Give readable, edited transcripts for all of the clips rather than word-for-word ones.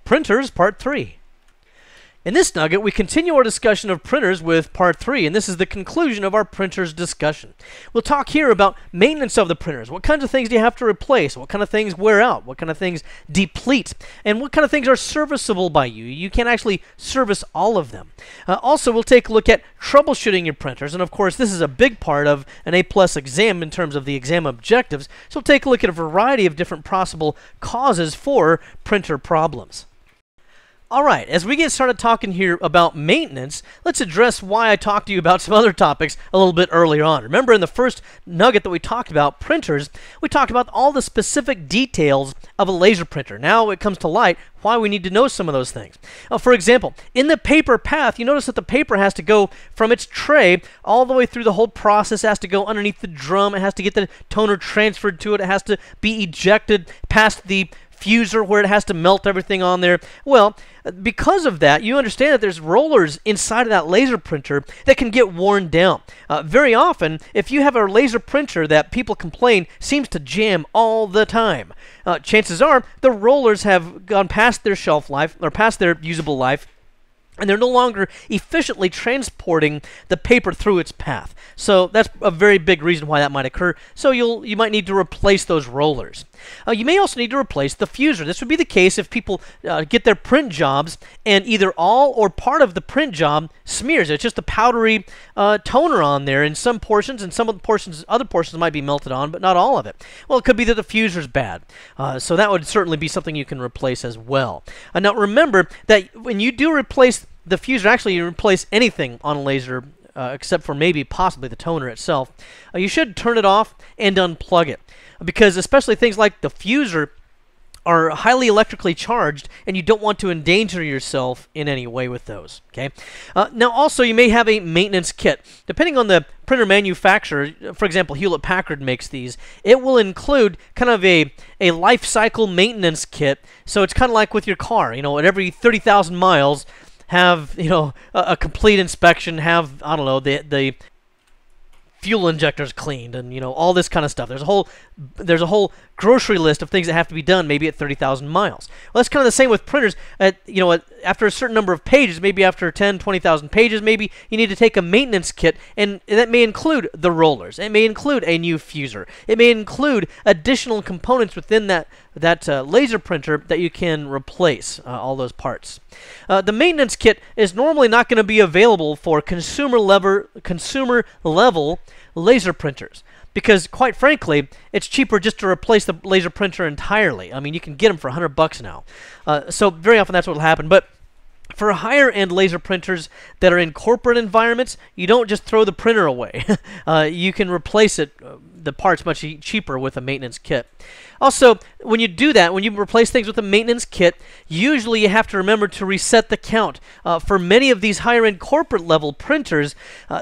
Printers, Part 3. In this nugget, we continue our discussion of printers with Part 3, and this is the conclusion of our printers discussion. We'll talk here about maintenance of the printers. What kinds of things do you have to replace? What kind of things wear out? What kind of things deplete? And what kind of things are serviceable by you? You can't actually service all of them. Also, we'll take a look at troubleshooting your printers, and of course, this is a big part of an A+ exam in terms of the exam objectives, so we'll take a look at a variety of different possible causes for printer problems. Alright, as we get started talking here about maintenance, let's address why I talked to you about some other topics a little bit earlier on. Remember in the first nugget that we talked about, printers, we talked about all the specific details of a laser printer. Now it comes to light why we need to know some of those things. For example, in the paper path, you notice that the paper has to go from its tray all the way through the whole process. It has to go underneath the drum. It has to get the toner transferred to it. It has to be ejected past the fuser where it has to melt everything on there. Well, because of that, you understand that there's rollers inside of that laser printer that can get worn down. Very often, if you have a laser printer that people complain seems to jam all the time, chances are the rollers have gone past their shelf life or past their usable life, and they're no longer efficiently transporting the paper through its path. So that's a very big reason why that might occur. So you might need to replace those rollers. You may also need to replace the fuser. This would be the case if people get their print jobs and either all or part of the print job smears. It's just a powdery toner on there in some portions, and some of the portions, other portions might be melted on, but not all of it. Well, it could be that the fuser's bad. So that would certainly be something you can replace as well. Now remember that when you do replace the fuser, actually you replace anything on a laser except for maybe possibly the toner itself, you should turn it off and unplug it. Because especially things like the fuser are highly electrically charged, and you don't want to endanger yourself in any way with those. Okay. Now also you may have a maintenance kit. Depending on the printer manufacturer, for example, Hewlett-Packard makes these, it will include kind of a life cycle maintenance kit. So it's kind of like with your car, you know, at every 30,000 miles, have, you know, a complete inspection, have, I don't know, the fuel injectors cleaned, and, you know, all this kind of stuff. There's a whole grocery list of things that have to be done maybe at 30,000 miles. Well, that's kind of the same with printers. After a certain number of pages, maybe after 10, 20,000 pages, maybe you need to take a maintenance kit, and that may include the rollers. It may include a new fuser. It may include additional components within that laser printer that you can replace all those parts. The maintenance kit is normally not going to be available for consumer level laser printers, because quite frankly, it's cheaper just to replace the laser printer entirely. I mean, you can get them for $100 now. So very often that's what will happen. But for higher-end laser printers that are in corporate environments, you don't just throw the printer away. You can replace it, the parts, much cheaper with a maintenance kit. Also, when you do that, when you replace things with a maintenance kit, usually you have to remember to reset the count. For many of these higher-end corporate-level printers,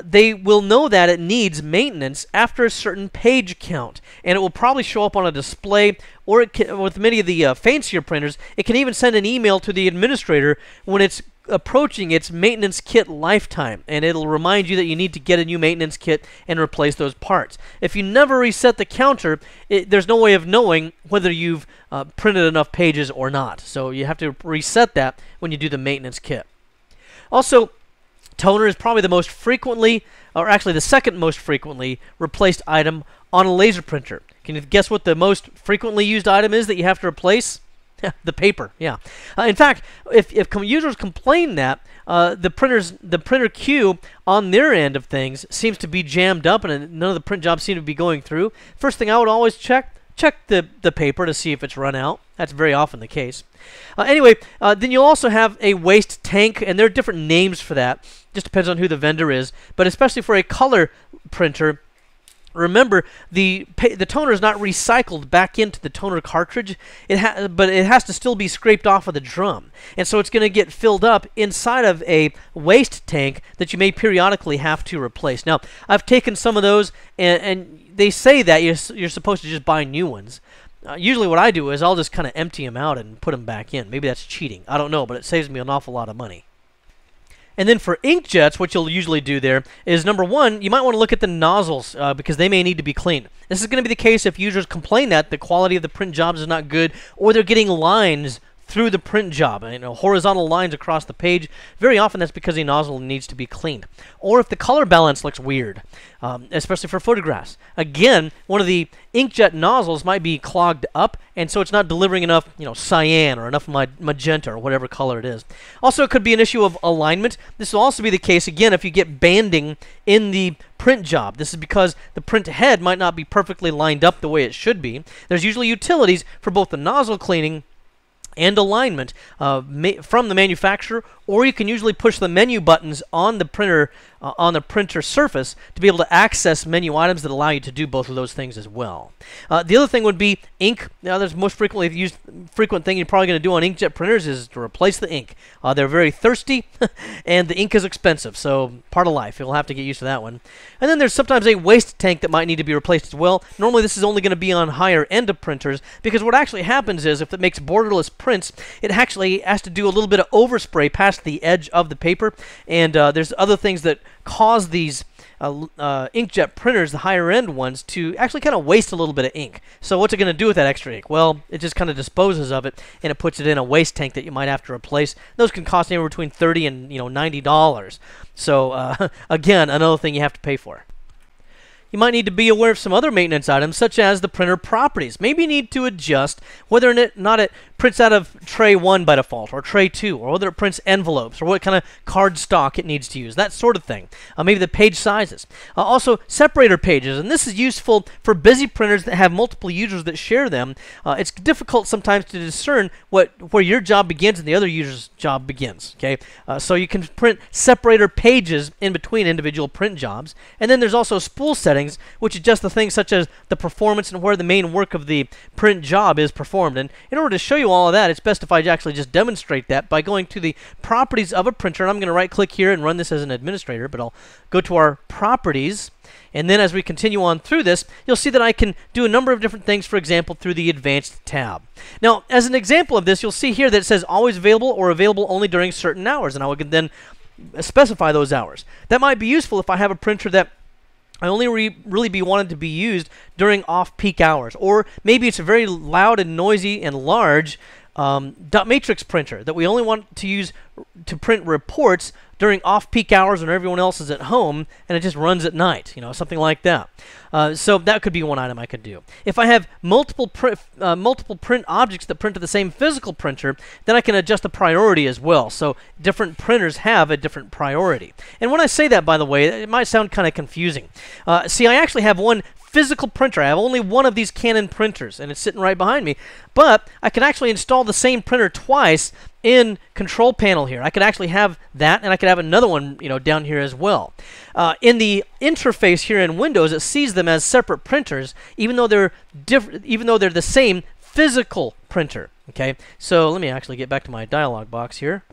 they will know that it needs maintenance after a certain page count, and it will probably show up on a display, or with many of the fancier printers, it can even send an email to the administrator when it's approaching its maintenance kit lifetime, and it'll remind you that you need to get a new maintenance kit and replace those parts. If you never reset the counter, there's no way of knowing whether you've printed enough pages or not. So you have to reset that when you do the maintenance kit. Also, toner is probably the most frequently, or actually the second most frequently replaced item on a laser printer. Can you guess what the most frequently used item is that you have to replace? The paper, yeah. In fact, if users complain that the printer queue on their end of things seems to be jammed up and none of the print jobs seem to be going through, first thing I would always check the paper to see if it's run out. That's very often the case. Anyway, then you'll also have a waste tank, and there are different names for that. Just depends on who the vendor is. But especially for a color printer, remember, the toner is not recycled back into the toner cartridge, but it has to still be scraped off of the drum. And so it's going to get filled up inside of a waste tank that you may periodically have to replace. Now, I've taken some of those, and they say that you're supposed to just buy new ones. Usually what I do is I'll just kind of empty them out and put them back in. Maybe that's cheating. I don't know, but it saves me an awful lot of money. And then for inkjets, what you'll usually do there is, number one, you might want to look at the nozzles because they may need to be cleaned. This is going to be the case if users complain that the quality of the print jobs is not good, or they're getting lines through the print job. Horizontal lines across the page. Very often that's because the nozzle needs to be cleaned. Or if the color balance looks weird, especially for photographs. Again, one of the inkjet nozzles might be clogged up, and so it's not delivering enough, cyan or enough magenta or whatever color it is. Also, it could be an issue of alignment. This will also be the case, again, if you get banding in the print job. This is because the print head might not be perfectly lined up the way it should be. There's usually utilities for both the nozzle cleaning and alignment from the manufacturer, or you can usually push the menu buttons on the printer surface to be able to access menu items that allow you to do both of those things as well. The other thing would be ink. Now, there's most frequently used frequent thing you're probably going to do on inkjet printers is to replace the ink. They're very thirsty, and the ink is expensive, so part of life. You'll have to get used to that one. And then there's sometimes a waste tank that might need to be replaced as well. Normally, this is only going to be on higher end of printers, because what actually happens is if it makes borderless prints, it actually has to do a little bit of overspray past the edge of the paper, and there's other things that cause these inkjet printers, the higher end ones, to actually kind of waste a little bit of ink. So what's it going to do with that extra ink? Well, it just kind of disposes of it, and it puts it in a waste tank that you might have to replace. Those can cost anywhere between $30 and $90. So again, another thing you have to pay for. You might need to be aware of some other maintenance items, such as the printer properties. Maybe you need to adjust whether or not it prints out of tray 1 by default, or tray 2, or whether it prints envelopes, or what kind of card stock it needs to use, that sort of thing. Maybe the page sizes. Also, separator pages, and this is useful for busy printers that have multiple users that share them. It's difficult sometimes to discern where your job begins and the other user's job begins. Okay, so you can print separator pages in between individual print jobs. And then there's also spool settings, which adjust the things such as the performance and where the main work of the print job is performed. And in order to show you all of that, it's best if I actually just demonstrate that by going to the properties of a printer. And I'm going to right click here and run this as an administrator, but I'll go to our properties. And then as we continue on through this, you'll see that I can do a number of different things, for example, through the Advanced tab. Now, as an example of this, you'll see here that it says always available or available only during certain hours. And I would then specify those hours. That might be useful if I have a printer that I only really be wanted to be used during off-peak hours. Or maybe it's a very loud and noisy and large dot matrix printer that we only want to use to print reports during off-peak hours when everyone else is at home, and it just runs at night, something like that. So that could be one item I could do. If I have multiple print objects that print to the same physical printer, then I can adjust the priority as well. So different printers have a different priority. And when I say that, by the way, it might sound kind of confusing. See, I actually have one physical printer. I have only one of these Canon printers, and it's sitting right behind me. But I can actually install the same printer twice in Control Panel here. I could actually have that, and I could have another one, down here as well. In the interface here in Windows, it sees them as separate printers, even though they're the same physical printer. Okay, so let me actually get back to my dialog box here,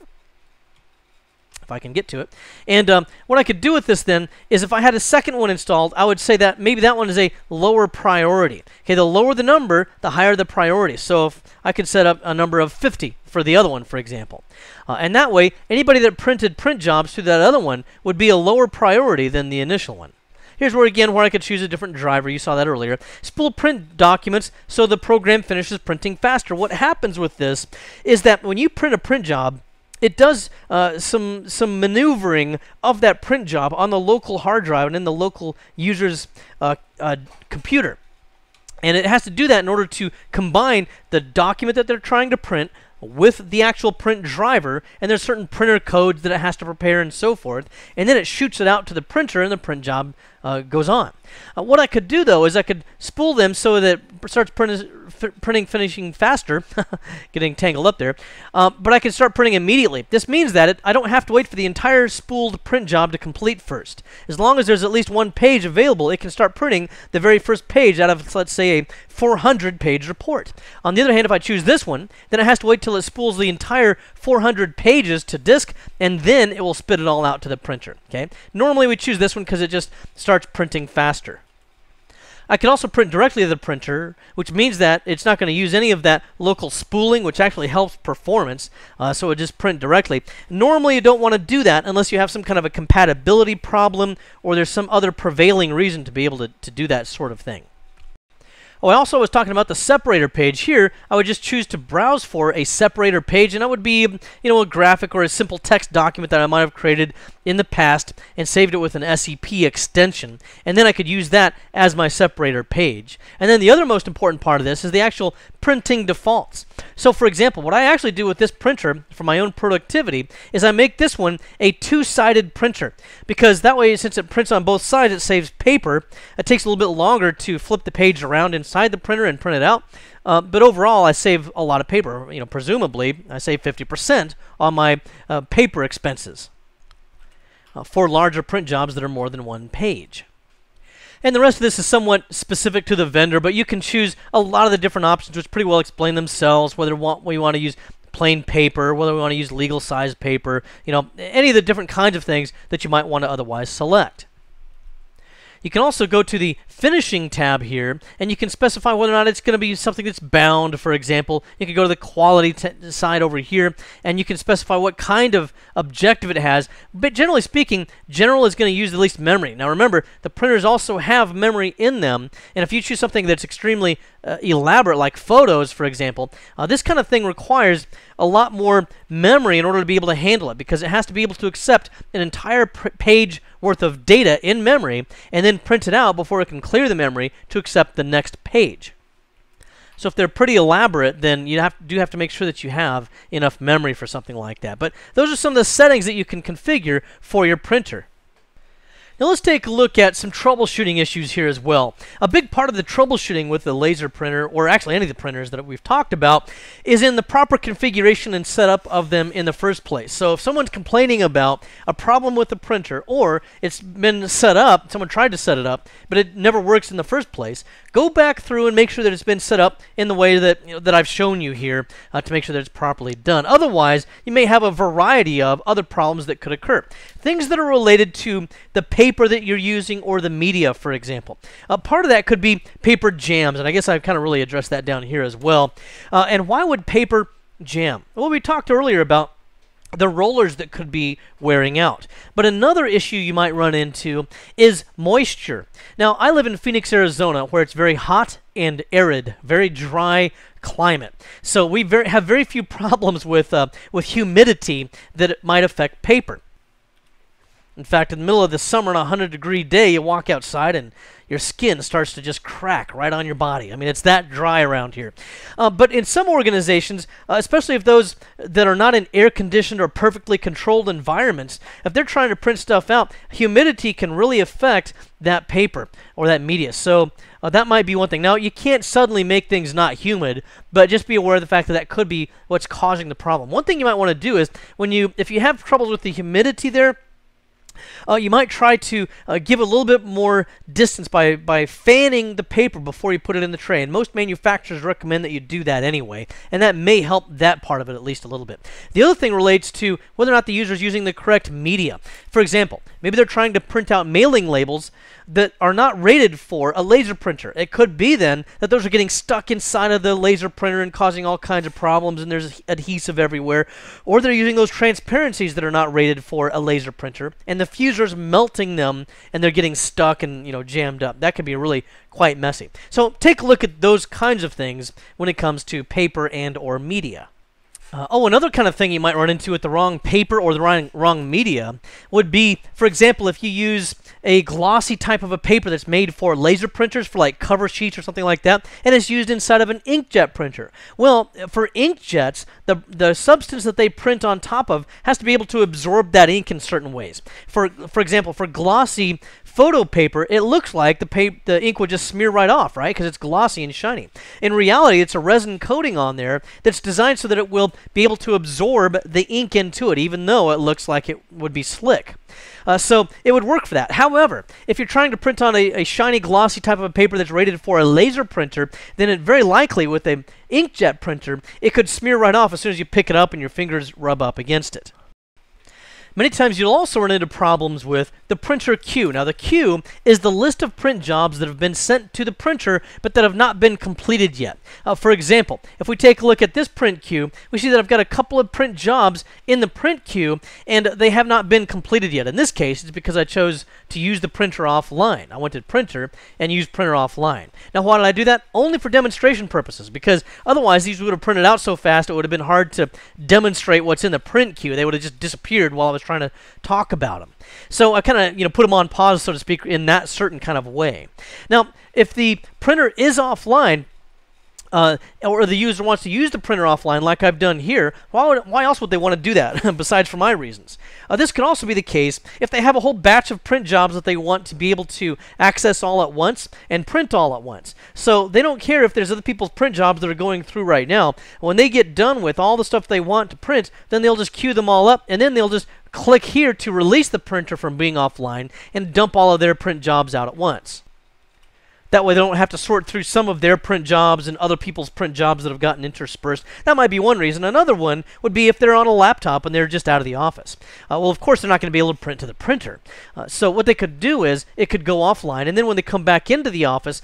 if I can get to it. And what I could do with this then is if I had a second one installed, I would say that maybe that one is a lower priority. Okay, the lower the number, the higher the priority. So if I could set up a number of 50 for the other one, for example. And that way, anybody that printed print jobs through that other one would be a lower priority than the initial one. Here's where I could choose a different driver. You saw that earlier. Spool print documents so the program finishes printing faster. What happens with this is that when you print a print job, it does some maneuvering of that print job on the local hard drive and in the local user's computer. And it has to do that in order to combine the document that they're trying to print with the actual print driver, and there's certain printer codes that it has to prepare and so forth, and then it shoots it out to the printer and the print job goes on. What I could do, though, is I could spool them so that it starts finishing faster, getting tangled up there, but I can start printing immediately. This means that I don't have to wait for the entire spooled print job to complete first. As long as there's at least one page available, it can start printing the very first page out of, let's say, a 400-page report. On the other hand, if I choose this one, then it has to wait till it spools the entire 400 pages to disk, and then it will spit it all out to the printer. Okay. Normally we choose this one because it just starts printing faster. I can also print directly to the printer, which means that it's not going to use any of that local spooling, which actually helps performance, so it just print directly. Normally you don't want to do that unless you have some kind of a compatibility problem or there's some other prevailing reason to be able to do that sort of thing. Oh, I also was talking about the separator page. Here, I would just choose to browse for a separator page, and that would be, a graphic or a simple text document that I might have created in the past and saved it with an SEP extension. And then I could use that as my separator page. And then the other most important part of this is the actual printing defaults. So, for example, what I actually do with this printer for my own productivity is I make this one a two-sided printer, because that way, since it prints on both sides, it saves paper. It takes a little bit longer to flip the page around inside the printer and print it out. But overall, I save a lot of paper. Presumably, I save 50% on my paper expenses for larger print jobs that are more than one page. And the rest of this is somewhat specific to the vendor, but you can choose a lot of the different options, which pretty well explain themselves, whether we want to use plain paper, whether we want to use legal size paper, any of the different kinds of things that you might want to otherwise select. You can also go to the finishing tab here, and you can specify whether or not it's going to be something that's bound, for example. You can go to the quality side over here, and you can specify what kind of objective it has. But generally speaking, general is going to use the least memory. Now remember, the printers also have memory in them, and if you choose something that's extremely elaborate, like photos, for example, this kind of thing requires a lot more memory in order to be able to handle it, because it has to be able to accept an entire page worth of data in memory and then print it out before it can clear the memory to accept the next page. So if they're pretty elaborate, then you do have to make sure that you have enough memory for something like that. But those are some of the settings that you can configure for your printer. Now let's take a look at some troubleshooting issues here as well. A big part of the troubleshooting with the laser printer, or actually any of the printers that we've talked about, is in the proper configuration and setup of them in the first place. So if someone's complaining about a problem with the printer, or it's been set up, someone tried to set it up, but it never works in the first place, go back through and make sure that it's been set up in the way that, that I've shown you here to make sure that it's properly done. Otherwise, you may have a variety of other problems that could occur. Things that are related to the paper that you're using or the media, for example. Part of that could be paper jams, and I guess I've kind of really addressed that down here as well. And why would paper jam? Well, we talked earlier about the rollers that could be wearing out. But another issue you might run into is moisture. Now, I live in Phoenix, Arizona, where it's very hot and arid, very dry climate. So we have very few problems with humidity that it might affect paper. In fact, in the middle of the summer on a 100-degree day, you walk outside and your skin starts to just crack right on your body. I mean, it's that dry around here. But in some organizations, especially if those that are not in air-conditioned or perfectly controlled environments, if they're trying to print stuff out, humidity can really affect that paper or that media. So that might be one thing. Now, you can't suddenly make things not humid, but just be aware of the fact that that could be what's causing the problem. One thing you might want to do is, if you have troubles with the humidity there, you might try to give a little bit more distance by fanning the paper before you put it in the tray. And most manufacturers recommend that you do that anyway, and that may help that part of it at least a little bit. The other thing relates to whether or not the user is using the correct media. For example, maybe they're trying to print out mailing labels that are not rated for a laser printer. It could be then that those are getting stuck inside of the laser printer and causing all kinds of problems, and there's adhesive everywhere. Or they're using those transparencies that are not rated for a laser printer, and the fuser's melting them, and they're getting stuck and jammed up. That could be really quite messy. So take a look at those kinds of things when it comes to paper and or media. Another kind of thing you might run into with the wrong paper or the wrong media would be, for example, if you use a glossy type of a paper that's made for laser printers, for like cover sheets or something like that, and it's used inside of an inkjet printer. Well, for inkjets, the substance that they print on top of has to be able to absorb that ink in certain ways. For example, for glossy photo paper, it looks like the ink would just smear right off, right? Because it's glossy and shiny. In reality, it's a resin coating on there that's designed so that it will be able to absorb the ink into it, even though it looks like it would be slick. So it would work for that. However, if you're trying to print on a shiny, glossy type of a paper that's rated for a laser printer, then it very likely, with an inkjet printer, it could smear right off as soon as you pick it up and your fingers rub up against it. Many times you'll also run into problems with the printer queue. Now the queue is the list of print jobs that have been sent to the printer but that have not been completed yet. For example, if we take a look at this print queue, we see that I've got a couple of print jobs in the print queue and they have not been completed yet. In this case, it's because I chose to use the printer offline. I went to printer and used printer offline. Now why did I do that? Only for demonstration purposes, because otherwise these would have printed out so fast it would have been hard to demonstrate what's in the print queue. They would have just disappeared while I was trying to talk about them. So I kind of put them on pause, so to speak, in that certain kind of way. Now, if the printer is offline, or the user wants to use the printer offline like I've done here, why else would they want to do that besides for my reasons? This could also be the case if they have a whole batch of print jobs that they want to be able to access all at once and print all at once. So they don't care if there's other people's print jobs that are going through right now. When they get done with all the stuff they want to print, then they'll just queue them all up, and then they'll just click here to release the printer from being offline and dump all of their print jobs out at once. That way they don't have to sort through some of their print jobs and other people's print jobs that have gotten interspersed. That might be one reason. Another one would be if they're on a laptop and they're just out of the office. Well, of course, they're not going to be able to print to the printer. So what they could do is it could go offline, and then when they come back into the office,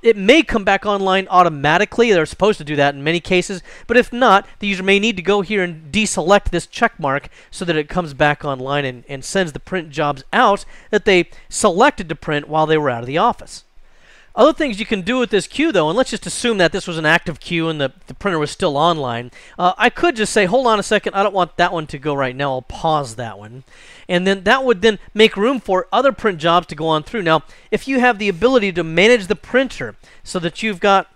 it may come back online automatically. They're supposed to do that in many cases. But if not, the user may need to go here and deselect this check mark so that it comes back online and sends the print jobs out that they selected to print while they were out of the office. Other things you can do with this queue, though, and let's just assume that this was an active queue and the printer was still online. I could just say, hold on a second, I don't want that one to go right now. I'll pause that one. And then that would then make room for other print jobs to go on through. Now, if you have the ability to manage the printer so that you've got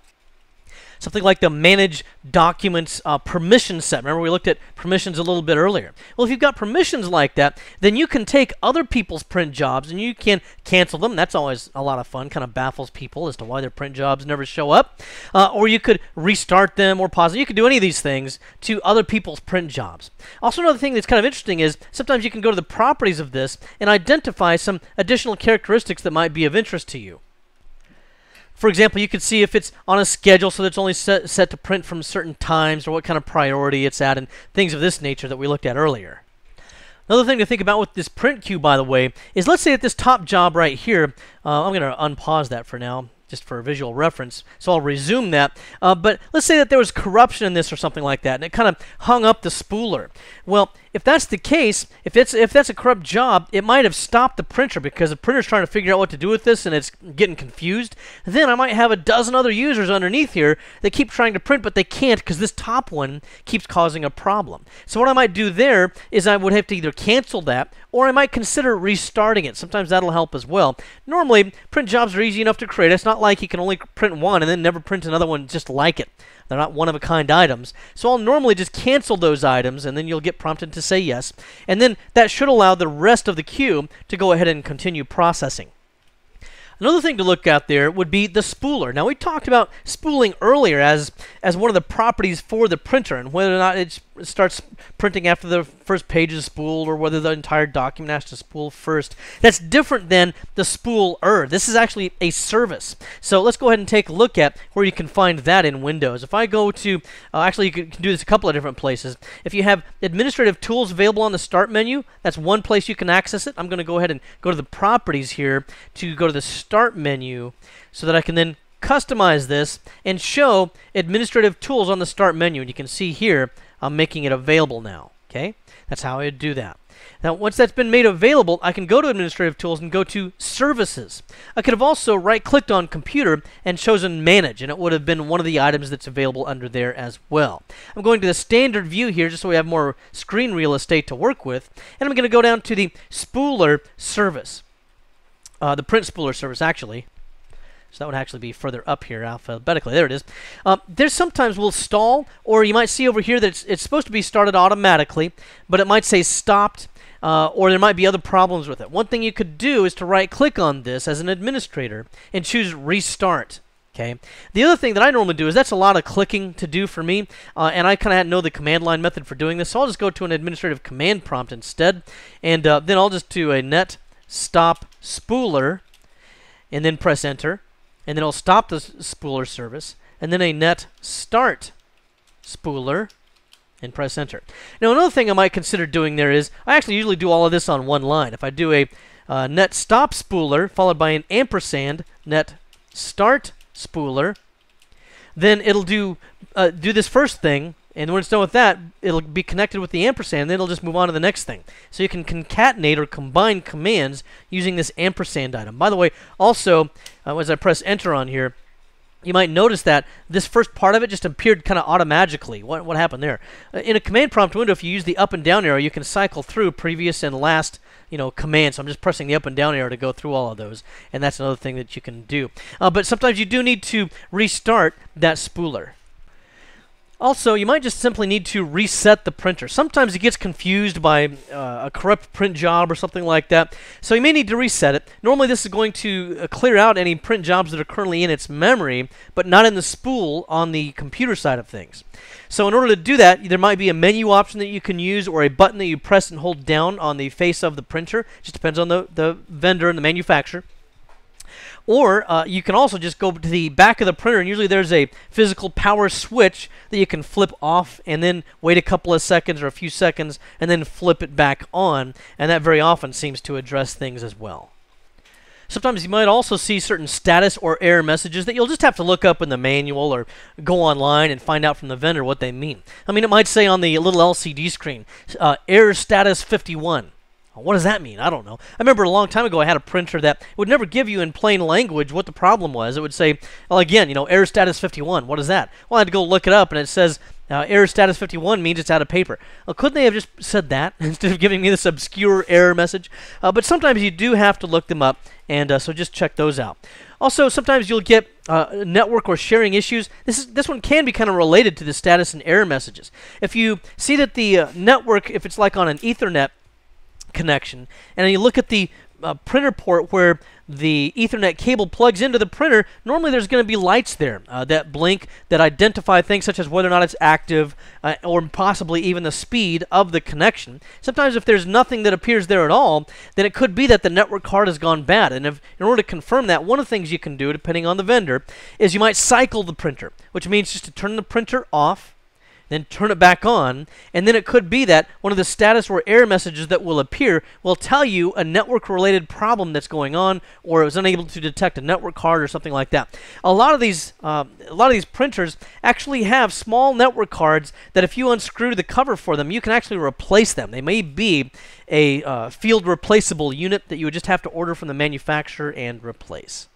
something like the Manage Documents permission set. Remember, we looked at permissions a little bit earlier. Well, if you've got permissions like that, then you can take other people's print jobs and you can cancel them. That's always a lot of fun. Kind of baffles people as to why their print jobs never show up. Or you could restart them or pause them. You could do any of these things to other people's print jobs. Also, another thing that's kind of interesting is sometimes you can go to the properties of this and identify some additional characteristics that might be of interest to you. For example, you could see if it's on a schedule so that it's only set to print from certain times, or what kind of priority it's at, and things of this nature that we looked at earlier. Another thing to think about with this print queue, by the way, is let's say that this top job right here, I'm going to unpause that for now, just for a visual reference, so I'll resume that. But let's say that there was corruption in this or something like that, and it kind of hung up the spooler. Well, if that's the case, if that's a corrupt job, it might have stopped the printer because the printer's trying to figure out what to do with this and it's getting confused. Then I might have a dozen other users underneath here that keep trying to print, but they can't because this top one keeps causing a problem. So what I might do there is I would have to either cancel that, or I might consider restarting it. Sometimes that'll help as well. Normally, print jobs are easy enough to create. It's not like you can only print one and then never print another one just like it. They're not one-of-a-kind items. So I'll normally just cancel those items, and then you'll get prompted to say yes. And then that should allow the rest of the queue to go ahead and continue processing. Another thing to look at there would be the spooler. Now, we talked about spooling earlier as one of the properties for the printer, and whether or not it starts printing after the first page is spooled, or whether the entire document has to spool first. That's different than the spooler. This is actually a service. So let's go ahead and take a look at where you can find that in Windows. If I go to, actually you can do this a couple of different places. If you have administrative tools available on the Start menu, that's one place you can access it. I'm going to go ahead and go to the Properties here to go to the Start menu so that I can then customize this and show administrative tools on the Start menu. And you can see here I'm making it available now. Okay, that's how I would do that. Now, once that's been made available, I can go to Administrative Tools and go to Services. I could have also right-clicked on Computer and chosen Manage, and it would have been one of the items that's available under there as well. I'm going to the Standard View here just so we have more screen real estate to work with, and I'm going to go down to the Spooler Service. The Print Spooler Service, actually. So that would actually be further up here alphabetically. There it is. There's sometimes will stall, or you might see over here that it's supposed to be started automatically, but it might say stopped, or there might be other problems with it. One thing you could do is to right-click on this as an administrator and choose Restart. Okay. The other thing that I normally do is that's a lot of clicking to do for me, and I kind of know the command line method for doing this, so I'll just go to an administrative command prompt instead, and then I'll just do a net stop spooler, and then press enter. And then it'll stop the spooler service, and then a net start spooler, and press enter. Now another thing I might consider doing there is, I actually usually do all of this on one line. If I do a net stop spooler followed by an ampersand net start spooler, then it'll do this first thing, and when it's done with that, it'll be connected with the ampersand, then it'll just move on to the next thing. So you can concatenate or combine commands using this ampersand item. By the way, also, as I press enter on here, you might notice that this first part of it just appeared kind of automatically. What happened there? In a command prompt window, if you use the up and down arrow, you can cycle through previous and last commands. So I'm just pressing the up and down arrow to go through all of those, and that's another thing that you can do. But sometimes you do need to restart that spooler. Also, you might just simply need to reset the printer. Sometimes it gets confused by a corrupt print job or something like that, so you may need to reset it. Normally this is going to clear out any print jobs that are currently in its memory, but not in the spool on the computer side of things. So in order to do that, there might be a menu option that you can use, or a button that you press and hold down on the face of the printer. It just depends on the vendor and the manufacturer. Or you can also just go to the back of the printer, and usually there's a physical power switch that you can flip off and then wait a couple of seconds or a few seconds and then flip it back on, and that very often seems to address things as well. Sometimes you might also see certain status or error messages that you'll just have to look up in the manual or go online and find out from the vendor what they mean. I mean, it might say on the little LCD screen, error status 51. What does that mean? I don't know. I remember a long time ago I had a printer that would never give you in plain language what the problem was. It would say, well, again, error status 51. What is that? Well, I had to go look it up, and it says error status 51 means it's out of paper. Well, couldn't they have just said that instead of giving me this obscure error message? But sometimes you do have to look them up, and so just check those out. Also, sometimes you'll get network or sharing issues. This one can be kind of related to the status and error messages. If you see that the network, if it's like on an Ethernet connection, and you look at the printer port where the Ethernet cable plugs into the printer, normally there's going to be lights there that blink, that identify things such as whether or not it's active, or possibly even the speed of the connection. Sometimes if there's nothing that appears there at all, then it could be that the network card has gone bad. And in order to confirm that, one of the things you can do, depending on the vendor, is you might cycle the printer, which means just to turn the printer off, then turn it back on, and then it could be that one of the status or error messages that will appear will tell you a network-related problem that's going on, or it was unable to detect a network card or something like that. A lot of these printers actually have small network cards that if you unscrew the cover for them, you can actually replace them. They may be a field replaceable unit that you would just have to order from the manufacturer and replace.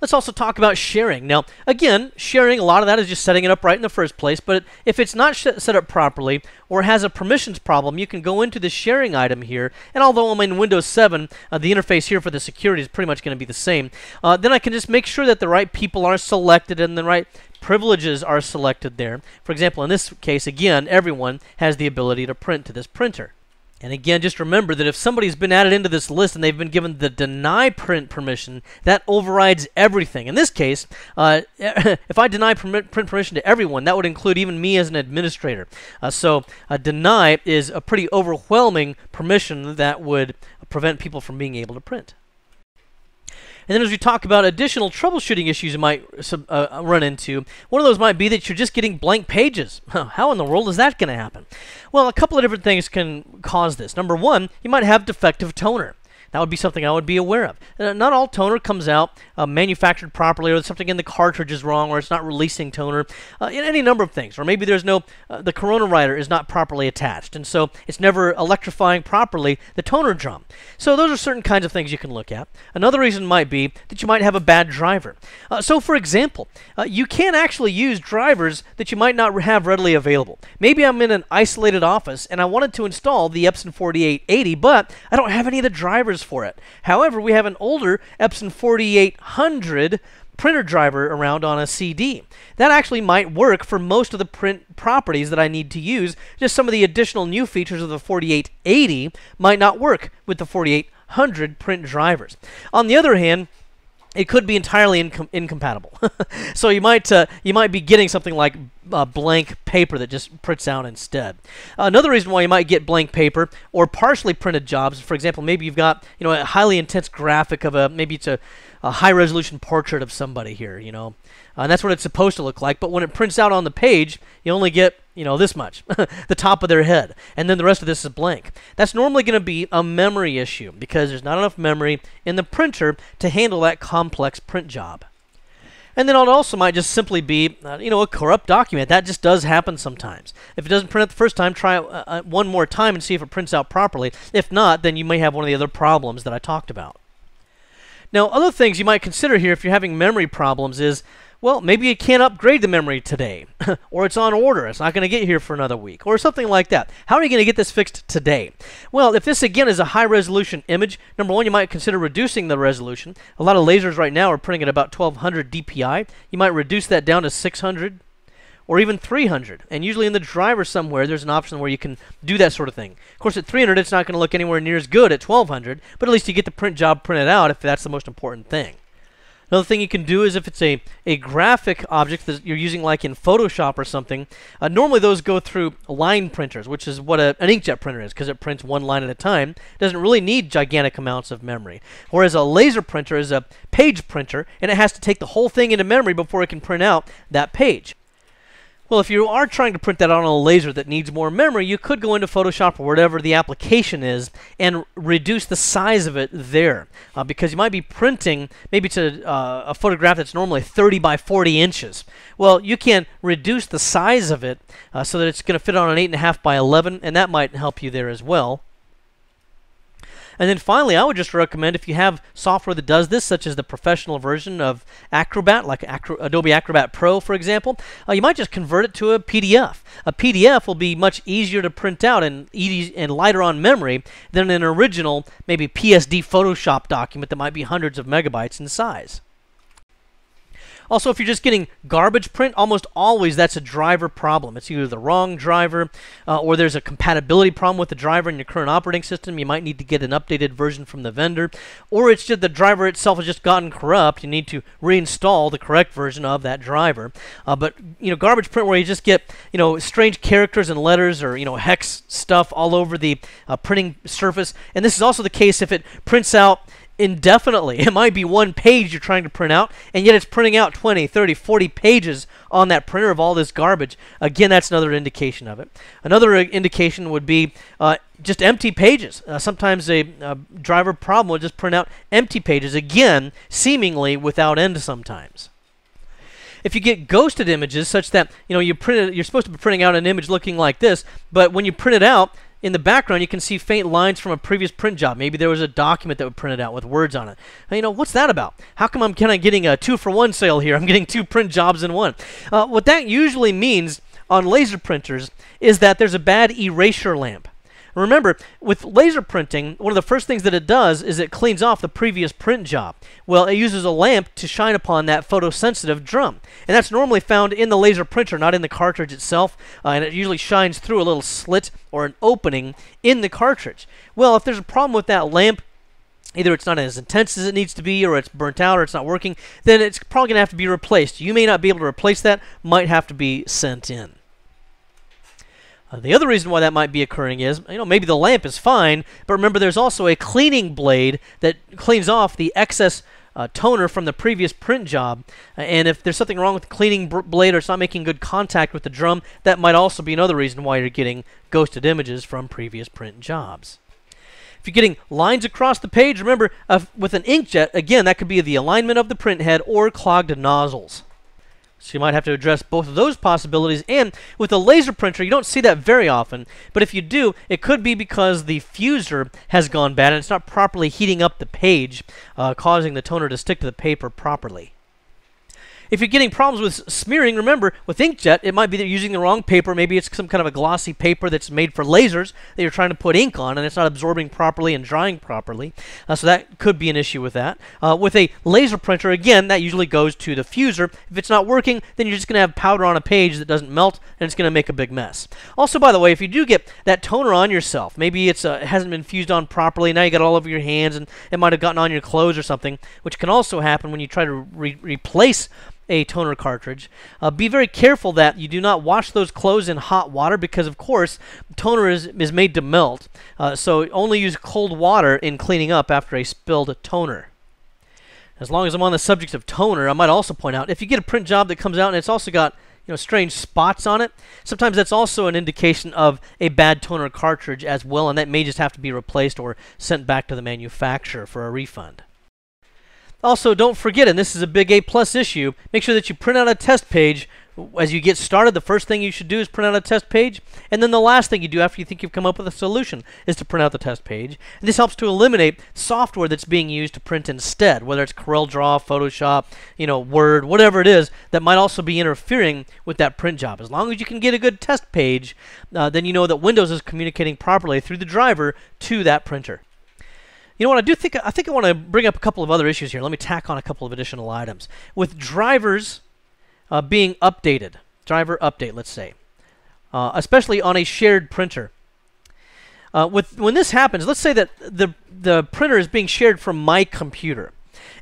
Let's also talk about sharing. Now, again, sharing, a lot of that is just setting it up right in the first place, but if it's not set up properly or has a permissions problem, you can go into the sharing item here, and although I'm in Windows 7, the interface here for the security is pretty much going to be the same. Then I can just make sure that the right people are selected and the right privileges are selected there. For example, in this case, again, everyone has the ability to print to this printer. And again, just remember that if somebody's been added into this list and they've been given the deny print permission, that overrides everything. In this case, if I deny print permission to everyone, that would include even me as an administrator. So deny is a pretty overwhelming permission that would prevent people from being able to print. And then as we talk about additional troubleshooting issues you might run into, one of those might be that you're just getting blank pages. How in the world is that going to happen? Well, a couple of different things can cause this. Number one, you might have defective toner. That would be something I would be aware of. Not all toner comes out manufactured properly, or something in the cartridge is wrong, or it's not releasing toner, in any number of things. Or maybe there's the corona writer is not properly attached, and so it's never electrifying properly the toner drum. So those are certain kinds of things you can look at. Another reason might be that you might have a bad driver. So for example, you can actually use drivers that you might not have readily available. Maybe I'm in an isolated office and I wanted to install the Epson 4880, but I don't have any of the drivers for it. However, we have an older Epson 4800 printer driver around on a CD. That actually might work for most of the print properties that I need to use. Just some of the additional new features of the 4880 might not work with the 4800 print drivers. On the other hand, it could be entirely incompatible. So you might be getting something like blank paper that just prints out instead. Another reason why you might get blank paper or partially printed jobs, for example, maybe you've got a highly intense graphic of maybe it's a a high-resolution portrait of somebody here, you know. And that's what it's supposed to look like. But when it prints out on the page, you only get, you know, this much, the top of their head. And then the rest of this is blank. That's normally going to be a memory issue because there's not enough memory in the printer to handle that complex print job. And then it also might just simply be, you know, a corrupt document. That just does happen sometimes. If it doesn't print out the first time, try it one more time and see if it prints out properly. If not, then you may have one of the other problems that I talked about. Now, other things you might consider here if you're having memory problems is, well, maybe you can't upgrade the memory today, or it's on order, it's not going to get here for another week, or something like that. How are you going to get this fixed today? Well, if this again is a high-resolution image, number one, you might consider reducing the resolution. A lot of lasers right now are printing at about 1200 dpi. You might reduce that down to 600 or even 300. And usually in the driver somewhere, there's an option where you can do that sort of thing. Of course, at 300, it's not going to look anywhere near as good at 1200, but at least you get the print job printed out if that's the most important thing. Another thing you can do is if it's a graphic object that you're using like in Photoshop or something, normally those go through line printers, which is what an inkjet printer is because it prints one line at a time. It doesn't really need gigantic amounts of memory. Whereas a laser printer is a page printer, and it has to take the whole thing into memory before it can print out that page. Well, if you are trying to print that on a laser that needs more memory, you could go into Photoshop or whatever the application is and reduce the size of it there. Because you might be printing, maybe it's a photograph that's normally 30 by 40 inches. Well, you can reduce the size of it so that it's going to fit on an 8.5 by 11, and that might help you there as well. And then finally, I would just recommend if you have software that does this, such as the professional version of Acrobat, like Adobe Acrobat Pro, for example, you might just convert it to a PDF. A PDF will be much easier to print out and lighter on memory than an original, maybe PSD Photoshop document that might be hundreds of megabytes in size. Also, if you're just getting garbage print, almost always that's a driver problem. It's either the wrong driver or there's a compatibility problem with the driver in your current operating system. You might need to get an updated version from the vendor. Or it's just the driver itself has just gotten corrupt. You need to reinstall the correct version of that driver. But, you know, garbage print where you just get, you know, strange characters and letters or, you know, hex stuff all over the printing surface. And this is also the case if it prints out indefinitely. It might be one page you're trying to print out, and yet it's printing out 20, 30, 40 pages on that printer of all this garbage. Again, that's another indication of it. Another indication would be just empty pages. Sometimes a driver problem will just print out empty pages, again, seemingly without end sometimes. If you get ghosted images such that, you know, you're supposed to be printing out an image looking like this, but when you print it out, in the background, you can see faint lines from a previous print job. Maybe there was a document that was printed out with words on it. Now, you know, what's that about? How come I'm kind of getting a 2-for-1 sale here? I'm getting 2 print jobs in one. What that usually means on laser printers is that there's a bad erasure lamp. Remember, with laser printing, one of the first things that it does is it cleans off the previous print job. Well, it uses a lamp to shine upon that photosensitive drum. And that's normally found in the laser printer, not in the cartridge itself. And it usually shines through a little slit or an opening in the cartridge. Well, if there's a problem with that lamp, either it's not as intense as it needs to be, or it's burnt out, or it's not working, then it's probably going to have to be replaced. You may not be able to replace that, might have to be sent in. The other reason why that might be occurring is, you know, maybe the lamp is fine, but remember there's also a cleaning blade that cleans off the excess toner from the previous print job. And if there's something wrong with the cleaning blade or it's not making good contact with the drum, that might also be another reason why you're getting ghosted images from previous print jobs. If you're getting lines across the page, remember, with an inkjet, again, that could be the alignment of the print head or clogged nozzles. So you might have to address both of those possibilities. And with a laser printer, you don't see that very often. But if you do, it could be because the fuser has gone bad and it's not properly heating up the page, causing the toner to stick to the paper properly. If you're getting problems with smearing, remember, with inkjet, it might be that you're using the wrong paper. Maybe it's some kind of a glossy paper that's made for lasers that you're trying to put ink on, and it's not absorbing properly and drying properly. So that could be an issue with that. With a laser printer, again, that usually goes to the fuser. If it's not working, then you're just going to have powder on a page that doesn't melt, and it's going to make a big mess. Also, by the way, if you do get that toner on yourself, maybe it hasn't been fused on properly, now you got it all over your hands, and it might have gotten on your clothes or something, which can also happen when you try to replace a toner cartridge. Be very careful that you do not wash those clothes in hot water because, of course, toner is made to melt. So only use cold water in cleaning up after a spilled toner. As long as I'm on the subject of toner, I might also point out, if you get a print job that comes out and it's also got strange spots on it, sometimes that's also an indication of a bad toner cartridge as well, and that may just have to be replaced or sent back to the manufacturer for a refund. Also, don't forget, and this is a big A+ issue, make sure that you print out a test page as you get started. The first thing you should do is print out a test page, and then the last thing you do after you think you've come up with a solution is to print out the test page. And this helps to eliminate software that's being used to print instead, whether it's CorelDRAW, Photoshop, Word, whatever it is that might also be interfering with that print job. As long as you can get a good test page, then you know that Windows is communicating properly through the driver to that printer. You know what, I think I want to bring up a couple of other issues here. Let me tack on a couple of additional items. With drivers being updated, driver update, let's say, especially on a shared printer. When this happens, let's say that the printer is being shared from my computer,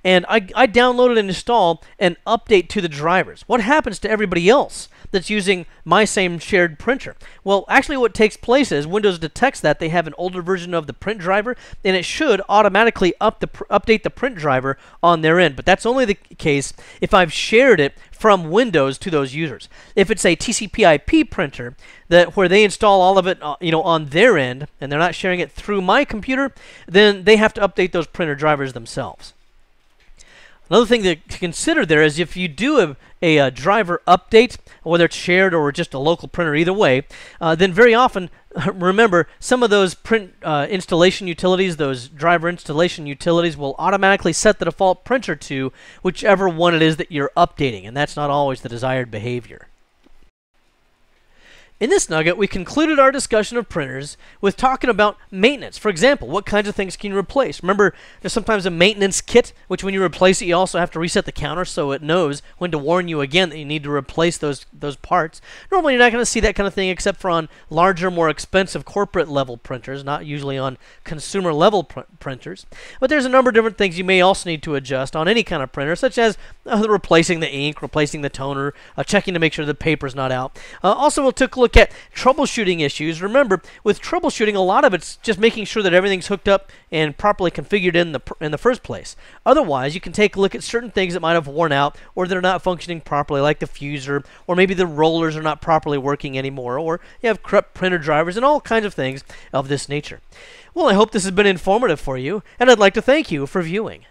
and I download and install an update to the drivers. What happens to everybody else that's using my same shared printer? Well, actually what takes place is Windows detects that they have an older version of the print driver, and it should automatically update the print driver on their end. But that's only the case if I've shared it from Windows to those users. If it's a TCP/IP printer where they install all of it on their end, and they're not sharing it through my computer, then they have to update those printer drivers themselves. Another thing to consider there is if you do a driver update, whether it's shared or just a local printer, either way, then very often, remember, some of those print installation utilities, those driver installation utilities, will automatically set the default printer to whichever one it is that you're updating, and that's not always the desired behavior. In this nugget, we concluded our discussion of printers with talking about maintenance. For example, what kinds of things can you replace? Remember, there's sometimes a maintenance kit, which when you replace it, you also have to reset the counter so it knows when to warn you again that you need to replace those parts. Normally, you're not going to see that kind of thing except for on larger, more expensive corporate-level printers, not usually on consumer-level printers. But there's a number of different things you may also need to adjust on any kind of printer, such as replacing the ink, replacing the toner, checking to make sure the paper's not out. Also, we'll take a look at troubleshooting issues. Remember, with troubleshooting, a lot of it's just making sure that everything's hooked up and properly configured in the first place. Otherwise, you can take a look at certain things that might have worn out or that are not functioning properly, like the fuser, or maybe the rollers are not properly working anymore, or you have corrupt printer drivers and all kinds of things of this nature. Well, I hope this has been informative for you, and I'd like to thank you for viewing.